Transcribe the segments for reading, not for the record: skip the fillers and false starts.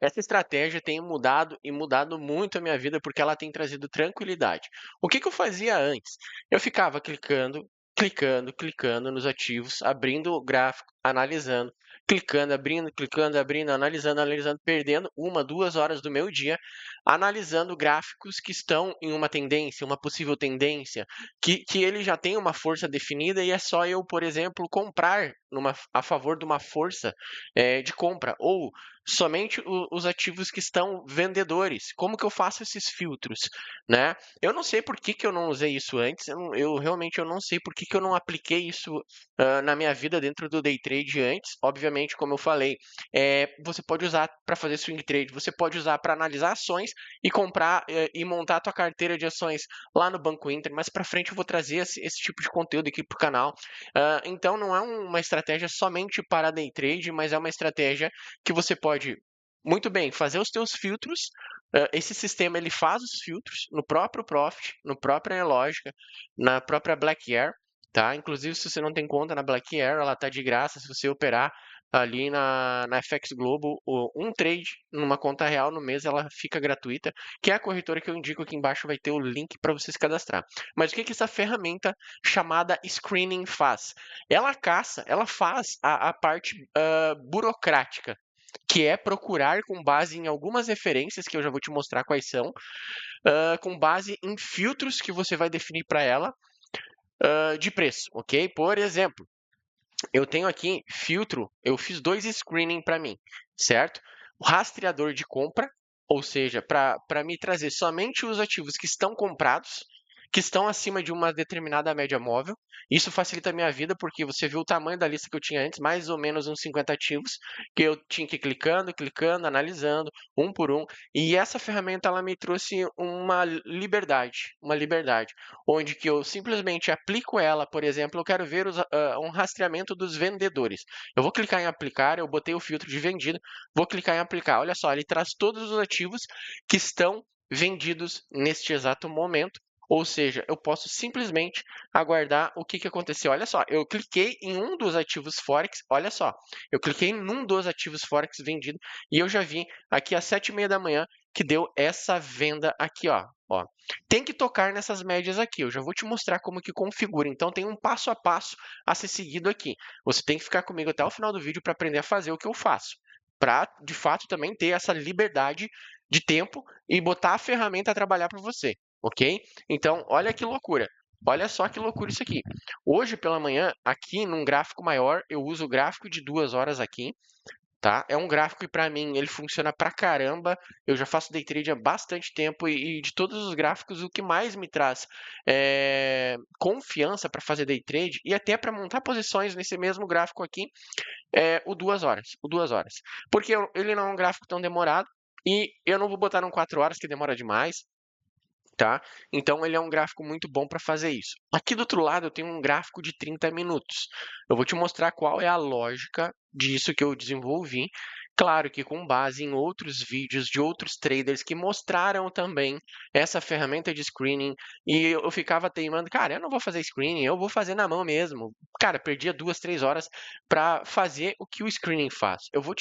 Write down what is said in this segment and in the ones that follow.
Essa estratégia tem mudado e mudado muito a minha vida, porque ela tem trazido tranquilidade. O que que eu fazia antes? Eu ficava clicando, clicando, clicando nos ativos, abrindo o gráfico, analisando, clicando, abrindo, clicando, abrindo, analisando, analisando, perdendo 1, 2 horas do meu dia analisando gráficos que estão em uma tendência, uma possível tendência, que ele já tem uma força definida e é só eu, por exemplo, comprar a favor de uma força de compra, ou somente os ativos que estão vendedores. Como que eu faço esses filtros, né? Eu não sei por que que eu não usei isso antes, eu realmente eu não sei por que que eu não apliquei isso na minha vida dentro do day trade antes. Obviamente, como eu falei, você pode usar para fazer swing trade, você pode usar para analisar ações e comprar e montar a tua carteira de ações lá no Banco Inter. Mais para frente eu vou trazer esse tipo de conteúdo aqui para o canal. Então não é uma estratégia somente para day trade, mas é uma estratégia que você pode muito bem fazer os teus filtros. Esse sistema ele faz os filtros no próprio Profit, no própria Lógica, na própria Black Air, tá? Inclusive, se você não tem conta na Black Air, ela tá de graça se você operar ali na FX Global, um trade numa conta real no mês, ela fica gratuita, que é a corretora que eu indico aqui embaixo, vai ter o link para você se cadastrar. Mas o que que essa ferramenta chamada Screening faz? Ela faz a parte burocrática, que é procurar com base em algumas referências, que eu já vou te mostrar quais são, com base em filtros que você vai definir para ela de preço, ok? Por exemplo, eu tenho aqui filtro, eu fiz 2 screening para mim, certo? O rastreador de compra, ou seja, para me trazer somente os ativos que estão comprados, que estão acima de uma determinada média móvel. Isso facilita a minha vida, porque você viu o tamanho da lista que eu tinha antes, mais ou menos uns 50 ativos, que eu tinha que ir clicando, clicando, analisando, um por um. E essa ferramenta ela me trouxe uma liberdade, onde que eu simplesmente aplico ela, por exemplo, eu quero ver um rastreamento dos vendedores. Eu vou clicar em aplicar, eu botei o filtro de vendido, vou clicar em aplicar. Olha só, ele traz todos os ativos que estão vendidos neste exato momento. Ou seja, eu posso simplesmente aguardar o que que aconteceu. Olha só, eu cliquei em um dos ativos Forex, olha só, eu cliquei em um dos ativos Forex vendido e eu já vi aqui às 7h30 da manhã que deu essa venda aqui, ó. Tem que tocar nessas médias aqui. Eu já vou te mostrar como que configura. Então tem um passo a passo a ser seguido aqui. Você tem que ficar comigo até o final do vídeo para aprender a fazer o que eu faço, para de fato também ter essa liberdade de tempo e botar a ferramenta a trabalhar para você, ok? Então olha que loucura. Olha só que loucura isso aqui. Hoje pela manhã, aqui num gráfico maior, eu uso o gráfico de 2 horas aqui, tá? É um gráfico que para mim ele funciona pra caramba. Eu já faço day trade há bastante tempo e de todos os gráficos o que mais me traz confiança para fazer day trade e até para montar posições nesse mesmo gráfico aqui é o 2 horas, o 2 horas. Porque ele não é um gráfico tão demorado e eu não vou botar num 4 horas que demora demais. Tá? Então ele é um gráfico muito bom para fazer isso. Aqui do outro lado eu tenho um gráfico de 30 minutos. Eu vou te mostrar qual é a lógica disso que eu desenvolvi. Claro que com base em outros vídeos de outros traders que mostraram também essa ferramenta de screening e eu ficava teimando, cara, eu não vou fazer screening, eu vou fazer na mão mesmo. Cara, perdia 2, 3 horas para fazer o que o screening faz. Eu vou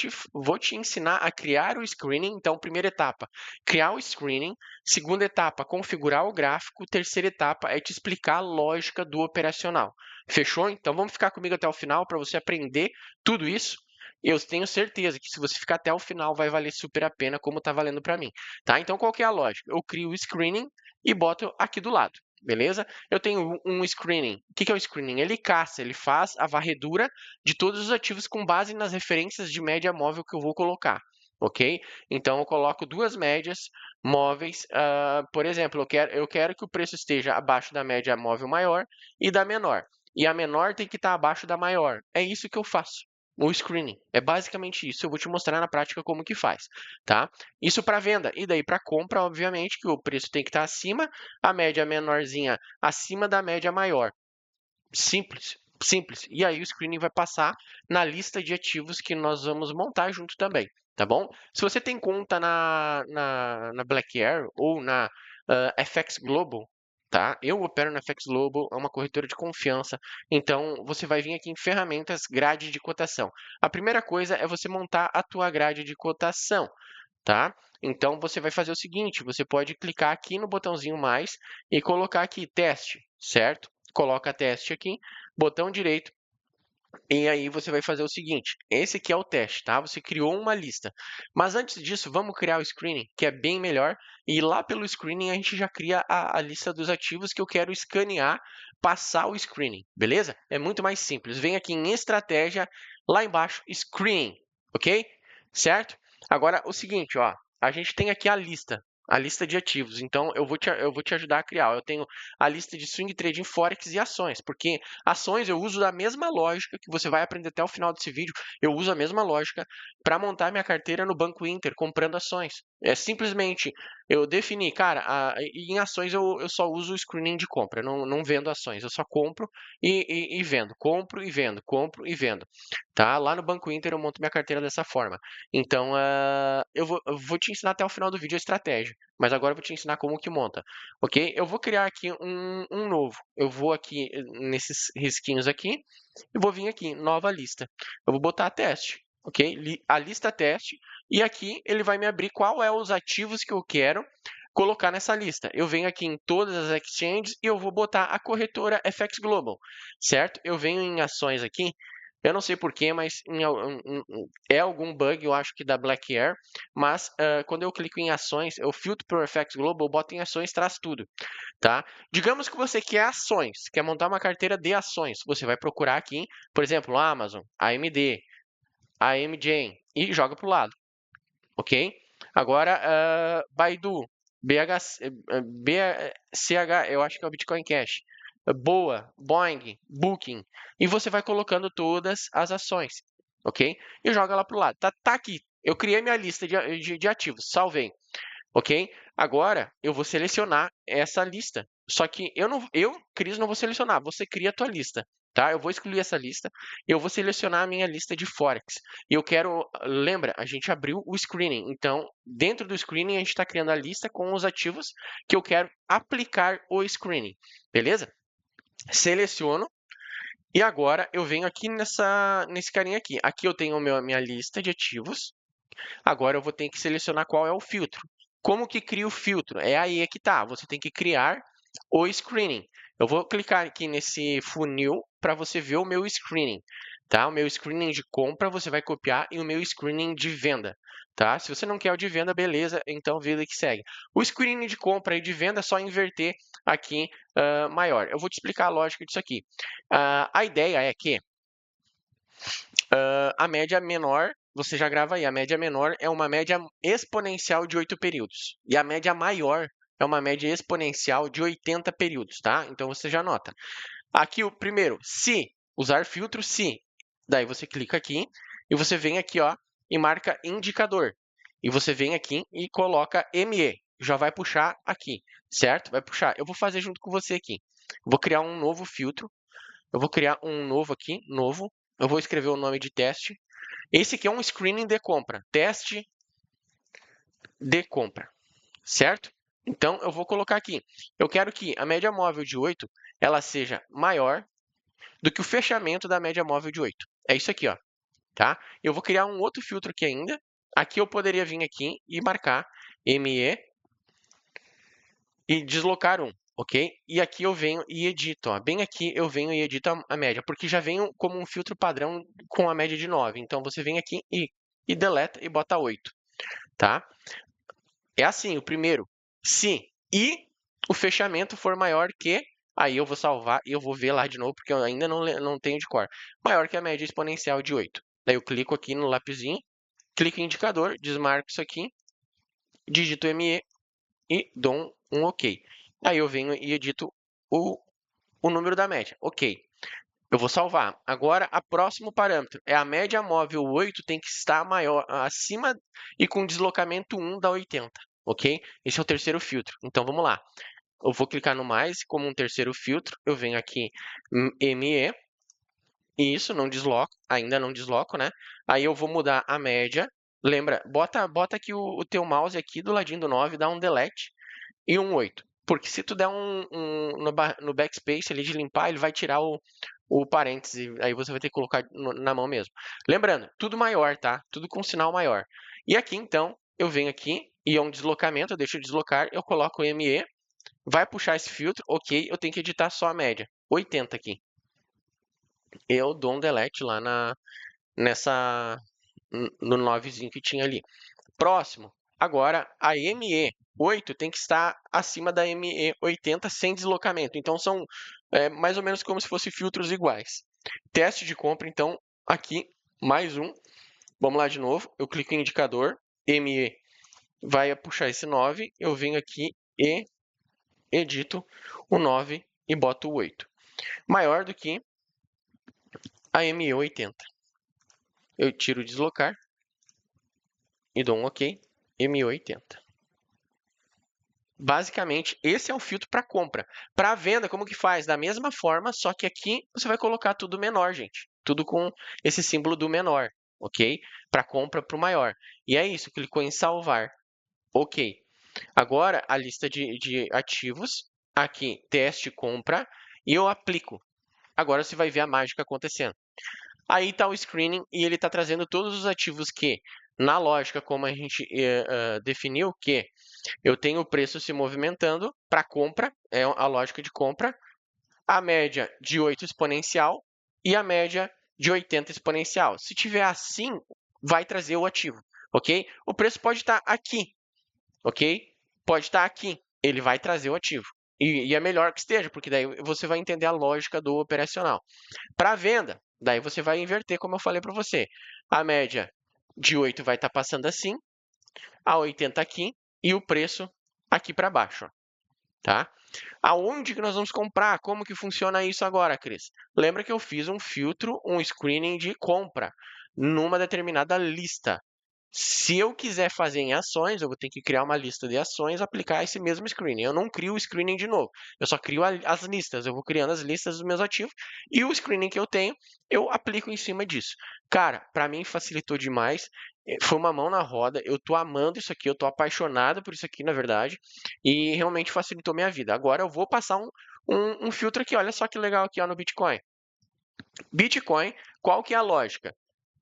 te ensinar a criar o screening. Então, primeira etapa, criar o screening. Segunda etapa, configurar o gráfico. Terceira etapa é te explicar a lógica do operacional. Fechou? Então vamos ficar comigo até o final para você aprender tudo isso. Eu tenho certeza que se você ficar até o final vai valer super a pena, como está valendo para mim. Tá? Então qual que é a lógica? Eu crio o screening e boto aqui do lado. Beleza? Eu tenho um screening. O que é o screening? Ele caça, ele faz a varredura de todos os ativos com base nas referências de média móvel que eu vou colocar. Ok? Então eu coloco duas médias móveis. Por exemplo, eu quero que o preço esteja abaixo da média móvel maior e da menor. E a menor tem que estar abaixo da maior. É isso que eu faço. O screening. É basicamente isso. Eu vou te mostrar na prática como que faz, tá? Isso para venda. E daí para compra, obviamente, que o preço tem que estar acima, a média menorzinha acima da média maior. Simples, simples. E aí o screening vai passar na lista de ativos que nós vamos montar junto também, tá bom? Se você tem conta na Black Air ou na FX Global, tá? Eu opero na FX Global, é uma corretora de confiança. Então você vai vir aqui em ferramentas, grade de cotação. A primeira coisa é você montar a tua grade de cotação. tá? Então, você vai fazer o seguinte, você pode clicar aqui no botãozinho mais e colocar aqui teste, certo? Coloca teste aqui, botão direito, e aí você vai fazer o seguinte, esse aqui é o teste, tá? Você criou uma lista. Mas antes disso, vamos criar o screening, que é bem melhor. E lá pelo screening a gente já cria a lista dos ativos que eu quero escanear, passar o screening, beleza? É muito mais simples. Vem aqui em estratégia, lá embaixo, screening, ok? Certo? Agora, o seguinte, ó, a gente tem aqui a lista de ativos. Então, eu vou te ajudar a criar. Eu tenho a lista de swing trading, forex e ações, porque ações eu uso da mesma lógica que você vai aprender até o final desse vídeo. Eu uso a mesma lógica para montar minha carteira no Banco Inter, comprando ações. É simplesmente eu defini, cara, em ações eu só uso o screening de compra, não vendo ações, eu só compro e vendo, compro e vendo, compro e vendo. Tá? Lá no Banco Inter eu monto minha carteira dessa forma. Então, eu vou te ensinar até o final do vídeo a estratégia, mas agora eu vou te ensinar como que monta, ok? Eu vou criar aqui um novo. Eu vou aqui nesses risquinhos aqui e vou vir aqui, nova lista. Eu vou botar teste, ok? A lista teste e aqui ele vai me abrir qual é os ativos que eu quero colocar nessa lista. Eu venho aqui em todas as exchanges e eu vou botar a corretora FX Global, certo? Eu venho em ações aqui. Eu não sei porquê, mas é algum bug, eu acho que da Black Air, mas quando eu clico em ações, eu filtro para o FX Global, boto em ações, traz tudo, tá? Digamos que você quer ações, quer montar uma carteira de ações, você vai procurar aqui, por exemplo, Amazon, AMD, AMJ e joga para o lado, ok? Agora, Baidu, BCH, eu acho que é o Bitcoin Cash, Boa, Boeing, Booking, e você vai colocando todas as ações, ok? E joga lá para o lado. Tá aqui, eu criei minha lista de ativos, salvei, ok? Agora eu vou selecionar essa lista. Só que Cris, não vou selecionar, você cria a tua lista, tá? Eu vou excluir essa lista, eu vou selecionar a minha lista de Forex. E eu quero, lembra, a gente abriu o screening, então dentro do screening a gente está criando a lista com os ativos que eu quero aplicar o screening, beleza? Seleciono e agora eu venho aqui nesse carinha aqui. Aqui eu tenho a minha lista de ativos. Agora eu vou ter que selecionar qual é o filtro. Como que cria o filtro? É aí que tá. Você tem que criar o screening. Eu vou clicar aqui nesse funil para você ver o meu screening, tá? O meu screening de compra você vai copiar e o meu screening de venda, tá? Se você não quer o de venda, beleza, então vida que segue. O screening de compra e de venda é só inverter aqui maior. Eu vou te explicar a lógica disso aqui. A ideia é que a média menor, você já grava aí, a média menor é uma média exponencial de 8 períodos. E a média maior é uma média exponencial de 80 períodos, tá? Então você já nota. Aqui o primeiro, se usar filtro, se. Daí você clica aqui e você vem aqui, ó, e marca indicador. E você vem aqui e coloca ME. Já vai puxar aqui, certo? Vai puxar. Eu vou fazer junto com você aqui. Vou criar um novo filtro. Eu vou criar um novo aqui, novo. Eu vou escrever o nome de teste. Esse aqui é um screening de compra, teste de compra, certo? Então, eu vou colocar aqui. Eu quero que a média móvel de 8 ela seja maior do que o fechamento da média móvel de 8. É isso aqui, ó, tá? Eu vou criar um outro filtro aqui ainda. Aqui eu poderia vir aqui e marcar ME e deslocar um, ok? E aqui eu venho e edito, ó. Bem aqui eu venho e edito a média, porque já venho como um filtro padrão com a média de 9. Então, você vem aqui e deleta e bota 8, tá? É assim, o primeiro, se e o fechamento for maior que, aí eu vou salvar e eu vou ver lá de novo, porque eu ainda não tenho de cor, maior que a média exponencial de 8. Daí eu clico aqui no lapisinho, clico em indicador, desmarco isso aqui, digito ME e dou um OK. Aí eu venho e edito o número da média. OK. Eu vou salvar. Agora, o próximo parâmetro é a média móvel 8 tem que estar maior, acima e com deslocamento 1 da 80, ok? Esse é o terceiro filtro. Então, vamos lá. Eu vou clicar no mais como um terceiro filtro. Eu venho aqui ME. E isso, não desloco. Ainda não desloco, né? Aí eu vou mudar a média. Lembra, bota aqui o teu mouse aqui do ladinho do 9, dá um delete e um 8. Porque se tu der no backspace ali de limpar, ele vai tirar o parêntese, aí você vai ter que colocar na mão mesmo. Lembrando, tudo maior, tá? Tudo com sinal maior. E aqui, então, eu venho aqui e é um deslocamento, eu deixo deslocar, eu coloco o ME, vai puxar esse filtro, ok, eu tenho que editar só a média, 80 aqui. Eu dou um delete lá no 9zinho que tinha ali. Próximo, agora a ME8 tem que estar acima da ME80 sem deslocamento. Então são mais ou menos como se fossem filtros iguais. Teste de compra, então, aqui, mais um. Vamos lá de novo, eu clico em indicador, ME vai puxar esse 9, eu venho aqui e edito o 9 e boto o 8. Maior do que a ME80. Eu tiro o deslocar e dou um OK, ME80. Basicamente, esse é o filtro para compra. Para venda, como que faz? Da mesma forma, só que aqui você vai colocar tudo menor, gente. Tudo com esse símbolo do menor, ok? Para compra para o maior. E é isso, clicou em salvar. Ok. Agora, a lista de ativos, aqui, teste compra, e eu aplico. Agora você vai ver a mágica acontecendo. Aí está o screening e ele está trazendo todos os ativos que, na lógica como a gente definiu, que eu tenho o preço se movimentando para compra, é a lógica de compra, a média de 8 exponencial e a média de 80 exponencial. Se tiver assim, vai trazer o ativo, ok? O preço pode estar aqui, ok? Pode estar aqui, ele vai trazer o ativo. E é melhor que esteja, porque daí você vai entender a lógica do operacional. Para venda, daí você vai inverter, como eu falei para você. A média de 8 vai estar passando assim, a 80 aqui e o preço aqui para baixo, ó, tá? Aonde que nós vamos comprar? Como que funciona isso agora, Cris? Lembra que eu fiz um filtro, um screening de compra numa determinada lista. Se eu quiser fazer em ações, eu vou ter que criar uma lista de ações, aplicar esse mesmo screening. Eu não crio o screening de novo, eu só crio as listas. Eu vou criando as listas dos meus ativos e o screening que eu tenho, eu aplico em cima disso. Cara, para mim facilitou demais. Foi uma mão na roda. Eu tô amando isso aqui, eu tô apaixonado por isso aqui, na verdade, e realmente facilitou minha vida. Agora eu vou passar um filtro aqui. Olha só que legal aqui ó, no Bitcoin. Bitcoin, qual que é a lógica?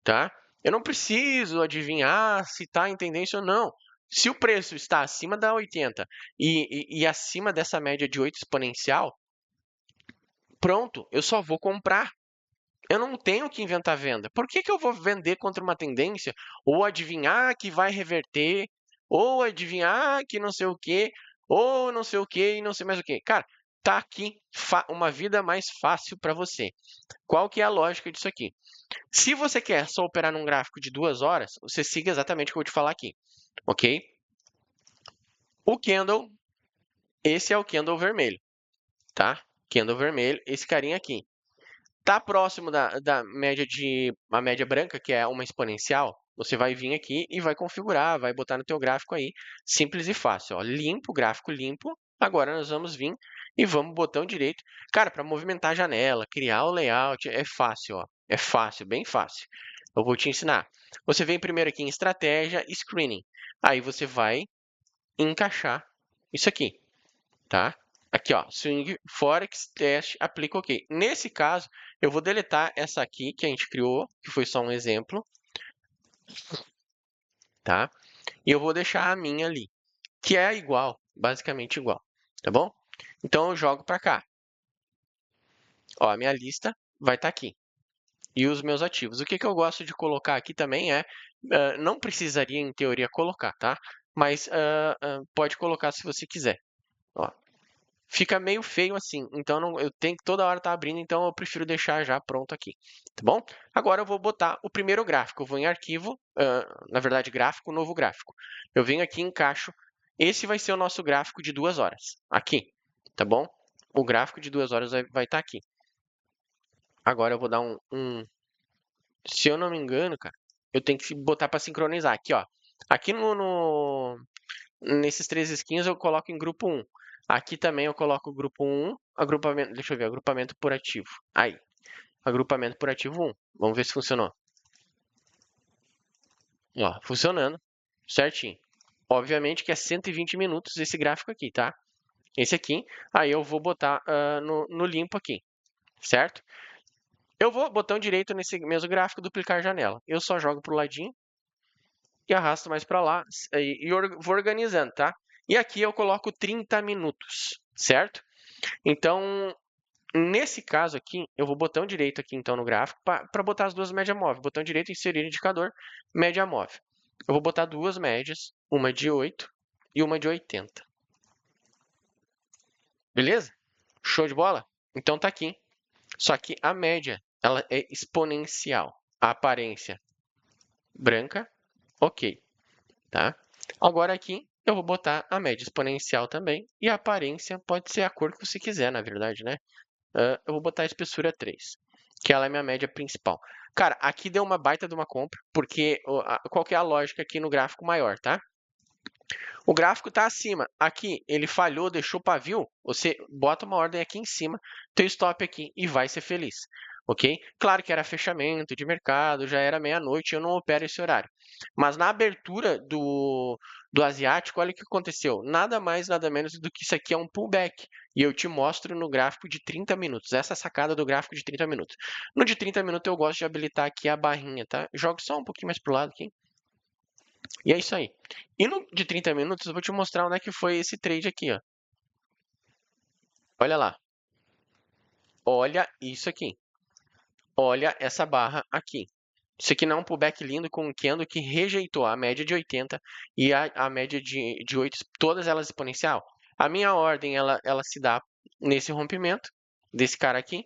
Tá? Eu não preciso adivinhar se está em tendência ou não. Se o preço está acima da 80 e acima dessa média de 8 exponencial, pronto, eu só vou comprar. Eu não tenho que inventar venda. Por que eu vou vender contra uma tendência? Ou adivinhar que vai reverter, ou adivinhar que não sei o quê, ou não sei o quê e não sei mais o quê. Cara, tá aqui uma vida mais fácil para você. Qual que é a lógica disso aqui? Se você quer só operar num gráfico de 2 horas, você siga exatamente o que eu vou te falar aqui, ok? O candle, esse é o candle vermelho, tá? Candle vermelho, esse carinha aqui. Tá próximo da média a média branca, que é uma exponencial, você vai vir aqui e vai configurar, vai botar no teu gráfico aí, simples e fácil, ó, limpo, gráfico limpo. Agora nós vamos vir e vamos botão direito. Cara, para movimentar a janela, criar o layout, é fácil, ó. É fácil, bem fácil. Eu vou te ensinar. Você vem primeiro aqui em estratégia, screening. Aí você vai encaixar isso aqui, tá? Aqui, ó, swing, forex, teste, aplica OK. Nesse caso, eu vou deletar essa aqui que a gente criou, que foi só um exemplo, tá? E eu vou deixar a minha ali, que é igual, basicamente igual, tá bom? Então eu jogo para cá. Ó, a minha lista vai estar aqui. E os meus ativos. O que eu gosto de colocar aqui também não precisaria em teoria colocar, tá? Mas pode colocar se você quiser. Ó, fica meio feio assim, então eu tenho que toda hora estar abrindo, então eu prefiro deixar já pronto aqui, tá bom? Agora eu vou botar o primeiro gráfico, eu vou em arquivo, na verdade gráfico, novo gráfico. Eu venho aqui e encaixo, esse vai ser o nosso gráfico de 2 horas, aqui, tá bom? O gráfico de 2 horas vai estar aqui. Agora eu vou dar se eu não me engano, cara, eu tenho que botar para sincronizar aqui, ó. Aqui nesses 3 skins eu coloco em grupo 1. Aqui também eu coloco o grupo 1, agrupamento, deixa eu ver, agrupamento por ativo. Aí, agrupamento por ativo 1. Vamos ver se funcionou. Ó, funcionando, certinho. Obviamente que é 120 minutos esse gráfico aqui, tá? Esse aqui, aí eu vou botar no limpo aqui, certo? Eu vou botão direito nesse mesmo gráfico, duplicar janela. Eu só jogo pro ladinho, e arrasto mais para lá vou organizando, tá? E aqui eu coloco 30 minutos, certo? Então, nesse caso aqui, eu vou botão direito aqui então no gráfico para botar as duas médias móveis. Botão direito, inserir indicador, média móvel. Eu vou botar duas médias, uma de 8 e uma de 80. Beleza? Show de bola? Então tá aqui. Só que a média, ela é exponencial. A aparência branca, ok, tá? Agora aqui eu vou botar a média exponencial também e a aparência pode ser a cor que você quiser, na verdade, né? Eu vou botar a espessura 3, que ela é minha média principal. Cara, aqui deu uma baita de uma compra, porque qual que é a lógica aqui no gráfico maior, tá? O gráfico está acima. Aqui, ele falhou, deixou pavio. Você bota uma ordem aqui em cima, teu stop aqui e vai ser feliz. Ok? Claro que era fechamento de mercado, já era meia-noite, eu não opero esse horário. Mas na abertura do asiático, olha o que aconteceu. Nada mais, nada menos do que isso aqui é um pullback. E eu te mostro no gráfico de 30 minutos. Essa é a sacada do gráfico de 30 minutos. No de 30 minutos eu gosto de habilitar aqui a barrinha, tá? Jogo só um pouquinho mais pro lado aqui. E é isso aí. E no de 30 minutos eu vou te mostrar onde é que foi esse trade aqui, ó. Olha lá. Olha isso aqui. Olha essa barra aqui. Isso aqui não é um pullback lindo com um candle que rejeitou a média de 80 e a média de 8, todas elas exponencial. A minha ordem, ela se dá nesse rompimento desse cara aqui.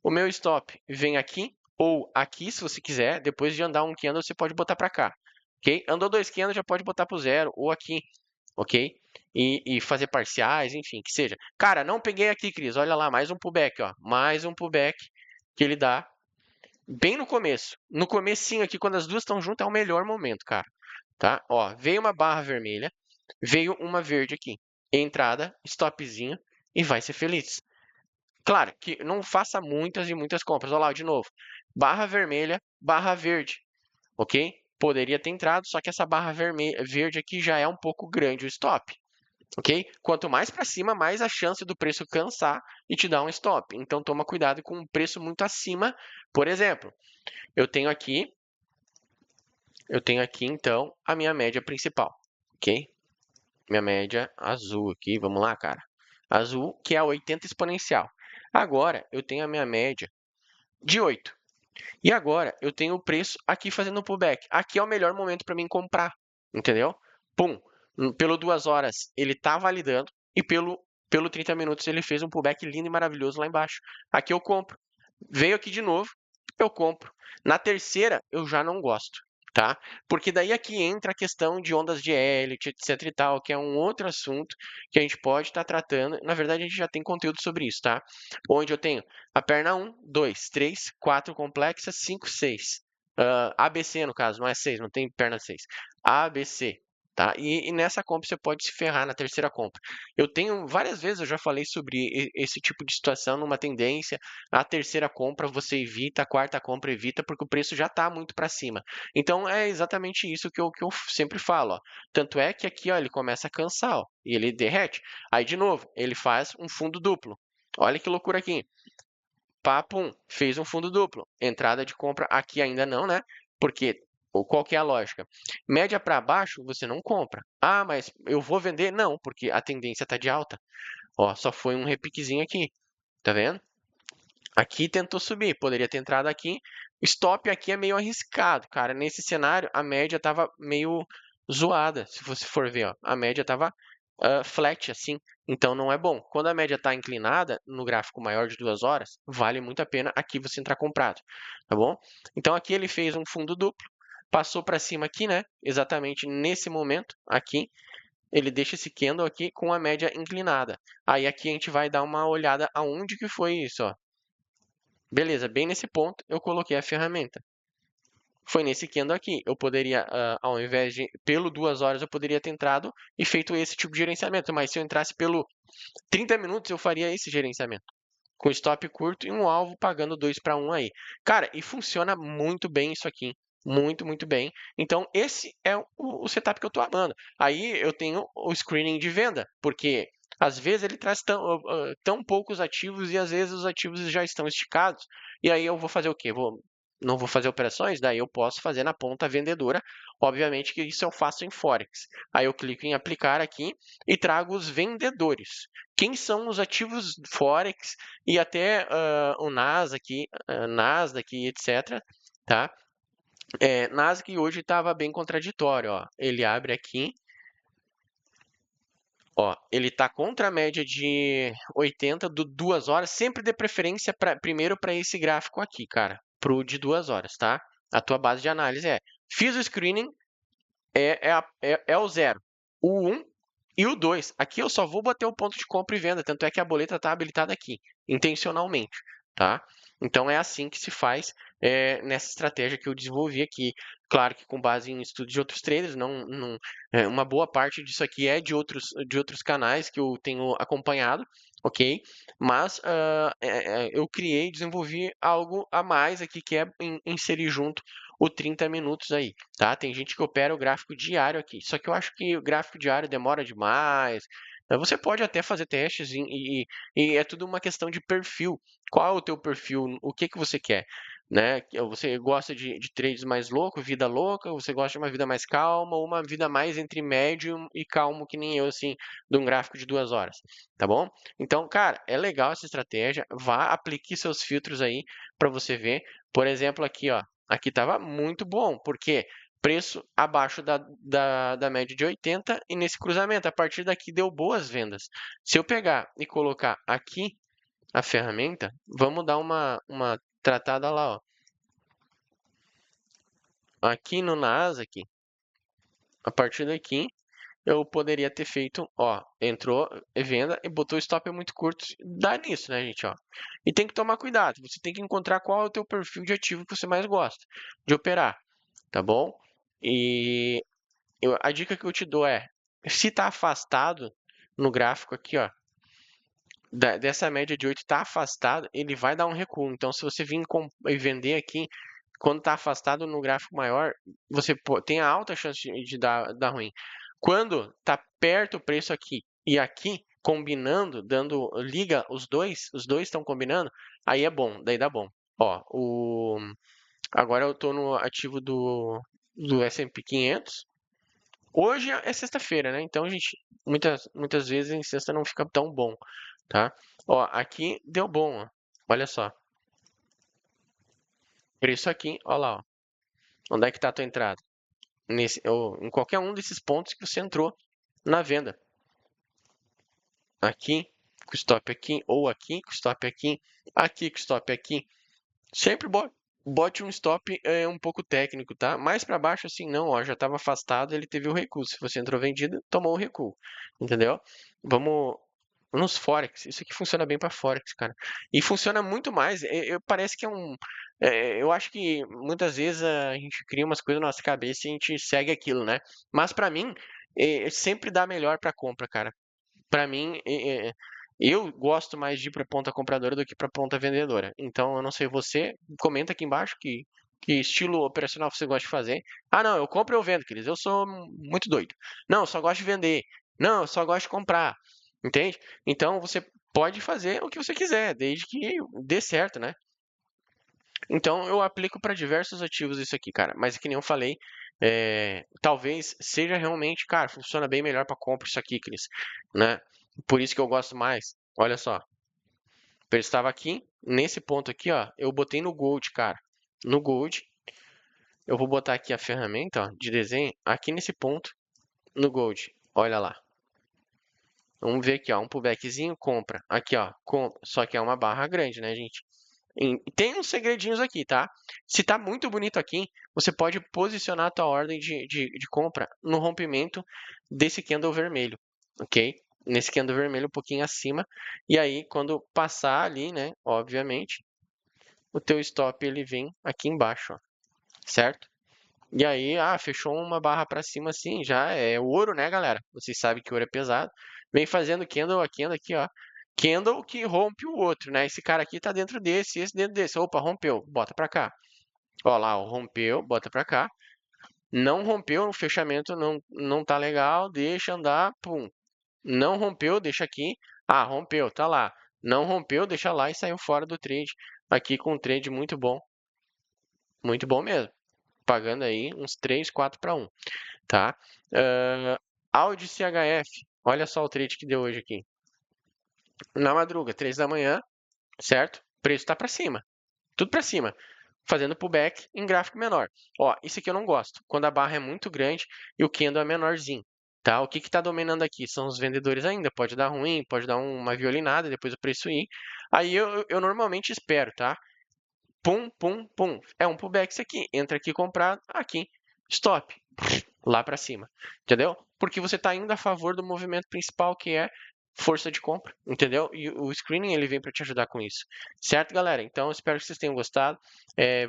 O meu stop vem aqui ou aqui, se você quiser. Depois de andar um candle, você pode botar para cá. Ok? Andou dois candles, já pode botar para o zero ou aqui. Ok? E fazer parciais, enfim, que seja. Cara, não peguei aqui, Cris. Olha lá, mais um pullback, ó. Mais um pullback que ele dá bem no começo. No comecinho aqui, quando as duas estão juntas, é o melhor momento, cara. Tá? Ó, veio uma barra vermelha, veio uma verde aqui. Entrada, stopzinho e vai ser feliz. Claro que não faça muitas e muitas compras. Olha lá, de novo. Barra vermelha, barra verde. Ok? Poderia ter entrado, só que essa barra verde aqui já é um pouco grande o stop. Ok? Quanto mais para cima, mais a chance do preço cansar e te dar um stop. Então toma cuidado com um preço muito acima. Por exemplo, eu tenho aqui, então a minha média principal, ok? Minha média azul aqui, vamos lá, cara. Azul, que é a 80 exponencial. Agora eu tenho a minha média de 8. E agora eu tenho o preço aqui fazendo um pullback. Aqui é o melhor momento para mim comprar, entendeu? Pum, pelo 2 horas ele está validando e pelo 30 minutos ele fez um pullback lindo e maravilhoso lá embaixo. Aqui eu compro. Veio aqui de novo, eu compro. Na terceira eu já não gosto, tá? Porque daí aqui entra a questão de ondas de Elliott, etc e tal, que é um outro assunto que a gente pode estar tratando. Na verdade, a gente já tem conteúdo sobre isso, tá? Onde eu tenho a perna 1, 2, 3, 4 complexa, 5, 6. ABC, no caso, não é 6, não tem perna 6. ABC, tá? E nessa compra você pode se ferrar na terceira compra. Eu tenho várias vezes, eu já falei sobre esse tipo de situação numa tendência. A terceira compra você evita, a quarta compra evita, porque o preço já está muito para cima. Então é exatamente isso que eu sempre falo. Ó. Tanto é que aqui ó, ele começa a cansar ó, e ele derrete. Aí, de novo, ele faz um fundo duplo. Olha que loucura aqui. Papum, fez um fundo duplo. Entrada de compra aqui ainda não, né? Porque qual que é a lógica? Média para baixo você não compra. Ah, mas eu vou vender? Não, porque a tendência está de alta. Ó, só foi um repiquezinho aqui. Tá vendo? Aqui tentou subir, poderia ter entrado aqui. Stop aqui é meio arriscado, cara. Nesse cenário, a média estava meio zoada, se você for ver. Ó. A média estava flat, assim. Então não é bom. Quando a média está inclinada, no gráfico maior de 2 horas, vale muito a pena aqui você entrar comprado, tá bom? Então aqui ele fez um fundo duplo, passou para cima aqui, né? Exatamente nesse momento, aqui. Ele deixa esse candle aqui com a média inclinada. Aí aqui a gente vai dar uma olhada aonde que foi isso, ó. Beleza, bem nesse ponto eu coloquei a ferramenta. Foi nesse candle aqui. Eu poderia, ao invés de pelo 2 horas, eu poderia ter entrado e feito esse tipo de gerenciamento. Mas se eu entrasse pelo 30 minutos, eu faria esse gerenciamento. Com stop curto e um alvo pagando 2 para 1 aí. Cara, e funciona muito bem isso aqui. Muito, muito bem. Então, esse é o setup que eu estou amando. Aí eu tenho o screening de venda, porque às vezes ele traz tão poucos ativos e às vezes os ativos já estão esticados. E aí eu vou fazer o quê? Vou não vou fazer operações, daí eu posso fazer na ponta vendedora. Obviamente que isso eu faço em Forex. Aí eu clico em aplicar aqui e trago os vendedores. Quem são os ativos Forex e até o Nasdaq, etc. Tá? Nasdaq hoje estava bem contraditório, ó. Ele abre aqui, ó, ele está contra a média de 80 do 2 horas, sempre dê preferência primeiro para esse gráfico aqui, cara, pro de 2 horas, tá? A tua base de análise fiz o screening, é o 0, o 1 e o 2. Aqui eu só vou bater o ponto de compra e venda, tanto é que a boleta está habilitada aqui, intencionalmente, tá? Então é assim que se faz nessa estratégia que eu desenvolvi aqui. Claro que com base em estudos de outros traders, uma boa parte disso aqui é de outros canais que eu tenho acompanhado, ok? Mas eu criei, desenvolvi algo a mais aqui que é inserir junto o 30 minutos aí, tá? Tem gente que opera o gráfico diário aqui, só que eu acho que o gráfico diário demora demais. Você pode até fazer testes e é tudo uma questão de perfil. Qual é o teu perfil? O que que você quer? Né? Você gosta de trades mais loucos, vida louca? Você gosta de uma vida mais calma ou uma vida mais entre médio e calmo, que nem eu, assim, de um gráfico de 2 horas, tá bom? Então, cara, é legal essa estratégia. Vá, aplique seus filtros aí para você ver. Por exemplo, aqui, ó. Aqui estava muito bom, porque preço abaixo da média de 80 e nesse cruzamento, a partir daqui deu boas vendas. Se eu pegar e colocar aqui a ferramenta, vamos dar uma tratada lá, ó. Aqui no Nasdaq, a partir daqui, eu poderia ter feito, ó, entrou venda e botou stop muito curto. Dá nisso, né, gente, ó. E tem que tomar cuidado, você tem que encontrar qual é o teu perfil de ativo que você mais gosta de operar, tá bom? E a dica que eu te dou se está afastado no gráfico aqui, ó, dessa média de 8 está afastado, ele vai dar um recuo. Então, se você vir e vender aqui, quando está afastado no gráfico maior, você tem a alta chance de dar ruim. Quando está perto o preço aqui e aqui, combinando, liga os dois estão combinando, aí é bom, daí dá bom. Ó, agora eu estou no ativo do S&P 500. Hoje é sexta-feira, né? Então, gente, muitas vezes em sexta não fica tão bom, tá? Ó, aqui deu bom, ó. Olha só. Preço aqui, ó lá, ó. Onde é que tá a tua entrada? Em qualquer um desses pontos que você entrou na venda. Aqui, com stop aqui, ou aqui, com stop aqui com stop aqui. Sempre bote um stop um pouco técnico, tá? Mais para baixo assim, não, ó, já estava afastado, ele teve o recuo. Se você entrou vendido, tomou o recuo, entendeu? Vamos nos Forex, isso aqui funciona bem para Forex, cara. E funciona muito mais. Parece que eu acho que muitas vezes a gente cria umas coisas na nossa cabeça e a gente segue aquilo, né? Mas para mim, sempre dá melhor para compra, cara. Para mim, eu gosto mais de ir para ponta compradora do que para ponta vendedora. Então, eu não sei você, comenta aqui embaixo que estilo operacional você gosta de fazer. Ah, não, eu compro e eu vendo, queridos. Eu sou muito doido. Não, eu só gosto de vender. Não, eu só gosto de comprar. Entende? Então, você pode fazer o que você quiser, desde que dê certo, né? Então, eu aplico para diversos ativos isso aqui, cara. Mas, que nem eu falei, talvez seja realmente, cara, funciona bem melhor para compra isso aqui, Cris, né? Por isso que eu gosto mais. Olha só, eu estava aqui, nesse ponto aqui, ó, eu botei no Gold, cara. No Gold, eu vou botar aqui a ferramenta, ó, de desenho, aqui nesse ponto, no Gold. Olha lá. Vamos ver aqui, ó, um pullbackzinho, compra. Aqui, ó, compra. Só que é uma barra grande, né, gente? Tem uns segredinhos aqui, tá? Se tá muito bonito aqui, você pode posicionar a tua ordem de compra no rompimento desse candle vermelho, ok? Nesse candle vermelho um pouquinho acima. E aí, quando passar ali, né, obviamente, o teu stop ele vem aqui embaixo, ó, certo? E aí, fechou uma barra para cima assim, já é ouro, né, galera? Vocês sabem que ouro é pesado. Vem fazendo candle a candle aqui, ó. Candle que rompe o outro, né? Esse cara aqui tá dentro desse, esse dentro desse. Opa, rompeu, bota para cá. Ó lá, ó, rompeu, bota para cá. Não rompeu, o fechamento não tá legal, deixa andar, pum. Não rompeu, deixa aqui. Ah, rompeu, tá lá. Não rompeu, deixa lá e saiu fora do trade. Aqui com um trade muito bom. Muito bom mesmo. Pagando aí uns 3, 4 para 1, tá? Audi CHF. Olha só o trade que deu hoje aqui. Na madruga, 3 da manhã, certo? O preço está para cima. Tudo para cima. Fazendo pullback em gráfico menor. Ó, isso aqui eu não gosto. Quando a barra é muito grande e o candle é menorzinho. Tá? O que está dominando aqui? São os vendedores ainda. Pode dar ruim, pode dar uma violinada, depois o preço ir. Aí eu normalmente espero, tá? Pum, pum, pum. É um pullback isso aqui. Entra aqui comprado, aqui. Stop. Lá para cima. Entendeu? Porque você está indo a favor do movimento principal, que é força de compra, entendeu? E o screening ele vem para te ajudar com isso, certo, galera? Então, espero que vocês tenham gostado.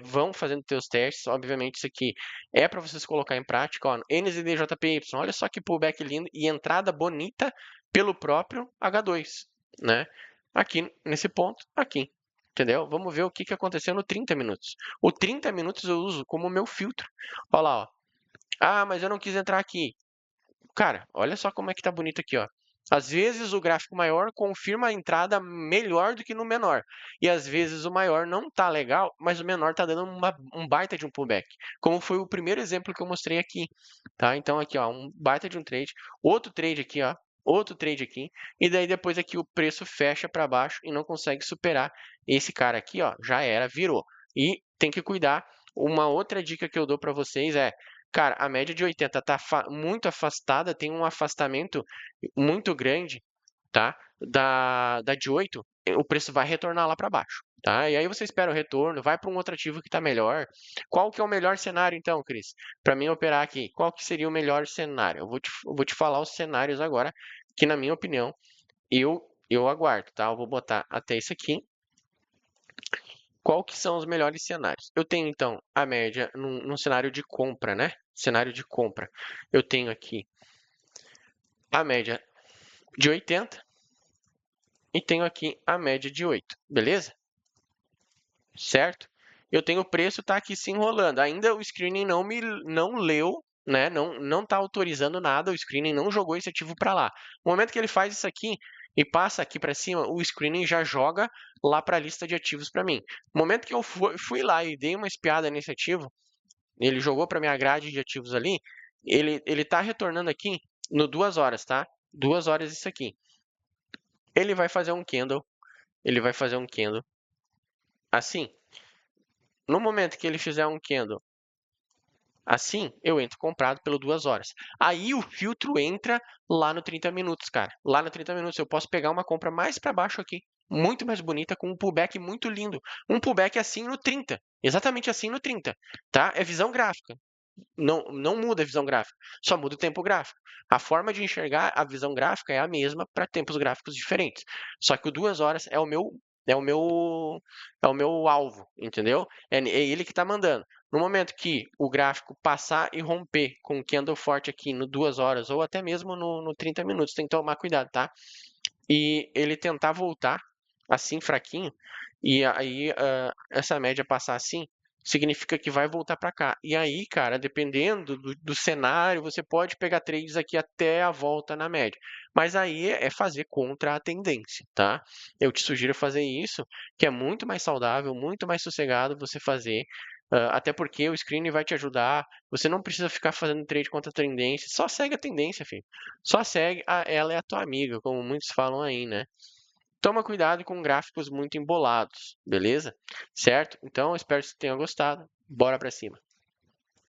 Vão fazendo teus testes. Obviamente, isso aqui é para vocês colocar em prática. Ó, NZDJPY, olha só que pullback lindo e entrada bonita pelo próprio H2, né? Aqui nesse ponto, aqui. Entendeu? Vamos ver o que aconteceu no 30 minutos. O 30 minutos eu uso como meu filtro. Olha lá, ó. Ah, mas eu não quis entrar aqui. Cara, olha só como é que tá bonito aqui, ó. Às vezes o gráfico maior confirma a entrada melhor do que no menor. E às vezes o maior não tá legal, mas o menor tá dando um baita de um pullback. Como foi o primeiro exemplo que eu mostrei aqui, tá? Então aqui, ó, um baita de um trade, outro trade aqui, ó, outro trade aqui, e daí depois aqui o preço fecha para baixo e não consegue superar esse cara aqui, ó, já era, virou. E tem que cuidar. Uma outra dica que eu dou para vocês é: cara, a média de 80 está muito afastada, tem um afastamento muito grande, tá? Da de 8, o preço vai retornar lá para baixo, tá? E aí você espera o retorno, vai para um outro ativo que está melhor. Qual que é o melhor cenário então, Cris? Para mim operar aqui, qual que seria o melhor cenário? Eu vou te falar os cenários agora, que na minha opinião, eu aguardo, tá? Eu vou botar até isso aqui. Qual que são os melhores cenários? Eu tenho, então, a média num cenário de compra, né? Cenário de compra. Eu tenho aqui a média de 80 e tenho aqui a média de 8, beleza? Certo? Eu tenho o preço, tá aqui se enrolando. Ainda o screening não leu, né? Não está autorizando nada, o screening não jogou esse ativo para lá. No momento que ele faz isso aqui e passa aqui para cima, o screening já joga lá para a lista de ativos para mim. No momento que eu fui lá e dei uma espiada nesse ativo, ele jogou para minha grade de ativos ali, ele está retornando aqui no 2 horas, tá? 2 horas isso aqui. Ele vai fazer um candle, ele vai fazer um candle assim. No momento que ele fizer um candle assim, eu entro comprado pelo 2 horas. Aí o filtro entra lá no 30 minutos, cara. Lá no 30 minutos eu posso pegar uma compra mais para baixo aqui, muito mais bonita, com um pullback muito lindo. Um pullback assim no 30, exatamente assim no 30, tá? É visão gráfica. Não muda a visão gráfica, só muda o tempo gráfico. A forma de enxergar a visão gráfica é a mesma para tempos gráficos diferentes. Só que o 2 horas é o meu, é o meu alvo, entendeu? É ele que está mandando. No momento que o gráfico passar e romper com o candle forte aqui no 2 horas, ou até mesmo no 30 minutos, tem que tomar cuidado, tá? E ele tentar voltar assim, fraquinho, e aí essa média passar assim, significa que vai voltar para cá. E aí, cara, dependendo do cenário, você pode pegar trades aqui até a volta na média. Mas aí é fazer contra a tendência, tá? Eu te sugiro fazer isso, que é muito mais saudável, muito mais sossegado você fazer. Até porque o screening vai te ajudar. Você não precisa ficar fazendo trade contra a tendência. Só segue a tendência, filho. Só segue. Ela é a tua amiga, como muitos falam aí, né? Toma cuidado com gráficos muito embolados, beleza? Certo? Então, eu espero que você tenha gostado. Bora pra cima.